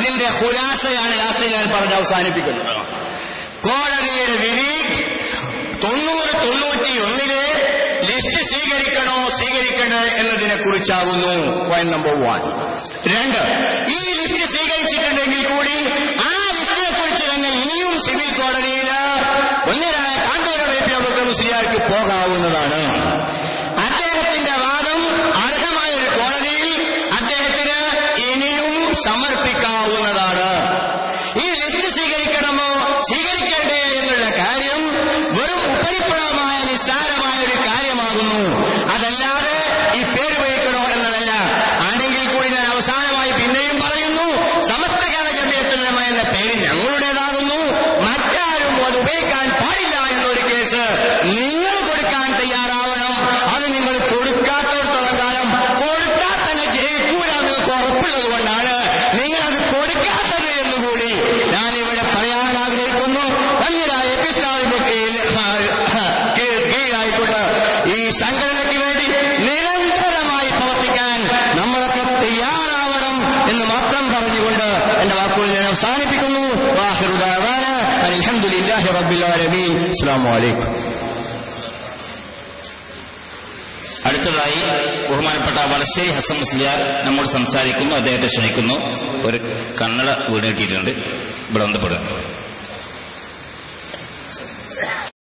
ഇതിന്റെ ഖുലാസയാണ് ലാസ്റ്റ് ഞാൻ പറഞ്ഞ് അവസാനിപ്പിക്കുന്നത്. കോടതിയുടെ വിധി 90-91 ലിസ്റ്റ് സ്വീകരിക്കണോ സ്വീകരിക്കണോ എന്നതിനെ കുറിച്ചാകുന്നു. Point number 1. 2, ഈ ലിസ്റ്റ് സ്വീകരിച്ചിട്ടുണ്ടെങ്കിൽ കൂടി ആ ലിസ്റ്റിനെ കുറിച്ച് തന്നെ ഇനിയും സിവിൽ കോടതിയിൽ ഒന്നിനായ കാന്തൂർ വൈപ്പി അബൂബക്കർ മുസ്ലിയാർക്ക് പോകാവുന്നതാണ്. അദ്ദേഹത്തിന്റെ വാദം അർഹമായ ഒരു കോടതിയിൽ അദ്ദേഹത്തിന് ഇനിയും സമർപ്പിക്കാവുന്നതാണ്. ഈ ലിസ്റ്റ് സ്വീകരിക്കണമോ സ്വീകരിക്കണ്ടേ എന്നുള്ള കാര്യം വെറും ഉപരിപ്ലവമായ നിസ്സാരമായ ഒരു കാര്യമാകുന്നു. അതല്ലാതെ ഈ പേര് ഉപയോഗിക്കണോ എന്നതല്ല. ആണെങ്കിൽ കൂടി ഞാൻ അവസാനമായി പിന്നെയും പറയുന്നു, സമസ്ത കേരള ജമിയത്തുൽ ഉലമ എന്ന പേര് ഞങ്ങളുടേതാകുന്നു. മറ്റാരും അത് ഉപയോഗിക്കാൻ പാടില്ല എന്നൊരു കേസ് നിങ്ങൾ കൊടുക്കാൻ തയ്യാറാവണം. അത് നിങ്ങൾ കൊടുക്കാത്തടത്തോളം കാലം കൊടുക്കാൻ തന്നെ ജയിക്കൂല നിങ്ങൾക്ക് ഉറപ്പുള്ളത് കൊണ്ടാണ് നിങ്ങളത് കൊടുക്കാത്തത് എന്നുകൂടി ഞാനിവിടെ പറയാൻ ആഗ്രഹിക്കുന്നു. വന്യരായ കീഴായിക്കൊണ്ട് ഈ സംഘടനയ്ക്ക് വേണ്ടി നിരന്തരമായി പ്രവർത്തിക്കാൻ നമ്മളൊക്കെ തയ്യാറാവണം എന്ന് മാത്രം പറഞ്ഞുകൊണ്ട് എന്റെ വാക്കുകൾ ഞാൻ അവസാനിപ്പിക്കുന്നു. ആഖിറു ദഅവാന അൽഹംദുലില്ലാഹി റബ്ബിൽ ആലമീൻ. അസ്സലാമു അലൈക്കും. അടുത്തതായി ബഹുമാനപ്പെട്ട വളശ്ശേരി ഹസൻ മുസ്ലിയാർ നമ്മോട് സംസാരിക്കുന്നു. അദ്ദേഹത്തെ ക്ഷണിക്കുന്നു. ഒരു കണ്ണട വീണ് കിട്ടിയിട്ടുണ്ട്, ഇവിടെ ബന്ധപ്പെടുക.